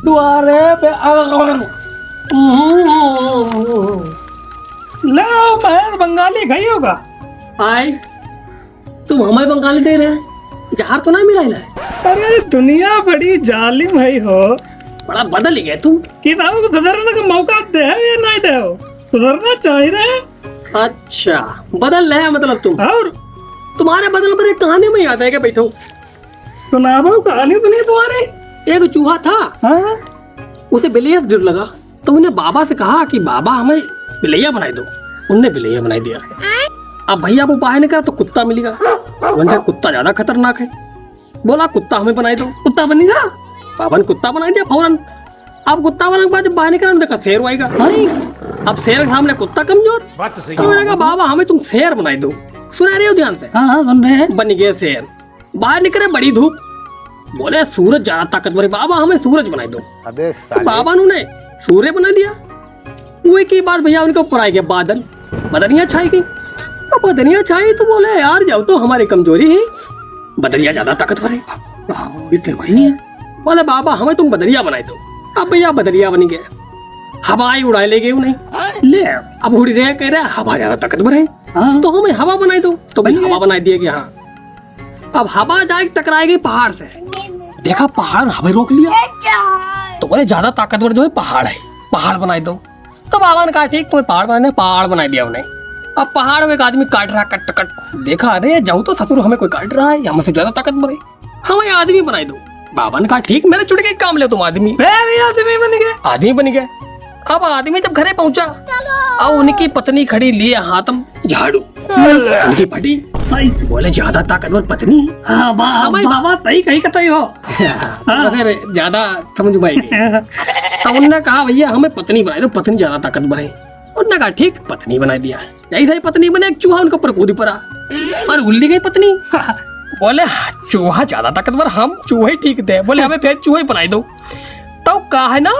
तुम्हारे ला मैं बंगाली गई होगा। आए तुम हमें बंगाली दे रहे हैं, जहर तो ना मिला है। अरे दुनिया बड़ी जालिम है हो, बड़ा बदल ही गए तुम। कि को सुधरने का मौका दे या नहीं दे, सुधरना चाहिए। अच्छा बदल रहे हैं मतलब तुम। और तुम्हारे बदल पर एक कहानी में याद है क्या बैठो? सुनाओ कहानी सुनिए तुम्हारी। एक चूहा था, हाँ? उसे बिलैया से डर लगा, तो उन्हें बाबा से कहा कि बाबा हमें बिलैया बनाई दो। उनने बिलैया बनाई दिया। अब भैया वो बाहर निकला तो कुत्ता मिलेगा। उन्हें कुत्ता ज्यादा खतरनाक है, बोला कुत्ता हमें बनाई दो। कुत्ता बनेगा। बाबा ने कुत्ता बनाई दिया फौरन। अब कुत्ता बनाने के बाद जब बाहर निकला देखा शेर आएगा। अब शेर के सामने कुत्ता कमजोर, तो मैंने कहा बाबा हमें तुम शेर बनाई दो। सुना रहे हो ध्यान से? हाँ हाँ सुन रहे हैं। बन गए शेर। बाहर निकले बड़ी धूप, बोले सूरज ज्यादा ताकतवर है, बाबा हमें सूरज बनाई दो। अबे तो बाबा ने सूर्य बना दिया। वो की बात भैया उनके ऊपर आए गए बादल, बदलियां छाई गई। अब बदलियां छाई तो बोले यार जाओ तो हमारी कमजोरी है, बदलियां ज्यादा ताकतवर है। इससे वही है। बोले बाबा हमें तुम बदलिया बनाई दो। अब भैया बदलिया बन गए, हवाई उड़ाए ले गए उन्हें। ले अब उड़ रहे कह रहे हवा ज्यादा ताकतवर है, हाँ। तो हमें हवा बनाई दो। तो भाई हवा बनाई दिया गया। हाँ अब हवा जाए टकराएगी पहाड़ से, देखा पहाड़ ने हमें रोक लिया। तो बोले ज्यादा ताकतवर जो है पहाड़ है, पहाड़ बनाई दो। तो बाबा ने कहा ठीक तुम्हें पहाड़ बनाने, पहाड़ बनाई दिया उन्हें। अब पहाड़ में एक आदमी काट रहा कट कट, देखा अरे जाऊँ तो ससुर हमें कोई काट रहा है, हमसे ज्यादा ताकतवर है, हमें आदमी बनाई दो। बाबा ने कहा ठीक मेरे चुट के काम ले तुम आदमी। आदमी बन गए। आदमी बन गए। अब आदमी जब घरे पहुंचा और उनकी पत्नी खड़ी लिए हाथ में झाड़ू, उनकी फटी। बोले ज्यादा ताकतवर पत्नी। हाँ बाबा सही कही कतई हो। अरे ज्यादा समझ में आएगी। तो उन्होंने कहा भैया हमें पत्नी बनाई दो, पत्नी ज्यादा ताकतवर है। उन्होंने कहा ठीक पत्नी बनाई दिया। यही सही पत्नी बने, एक चूहा उनके ऊपर कूद पड़ा और उल्ली गई पत्नी। बोले चूहा ज्यादा ताकतवर, हम चूहे ठीक थे। बोले हमें फिर चूहे बनाई दो। तो कहा है ना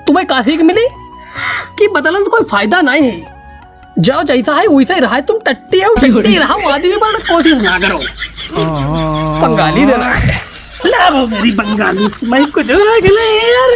तुम्हें का सीख मिली कि बदलन कोई फायदा नहीं है, जाओ जैसा है वैसा ही रहा है। तुम टट्टी हो टट्टी रहो, आदमी बनने की कोशिश ना करो। बंगाली देना ला वो मेरी बंगाली, मैं कुछ यार।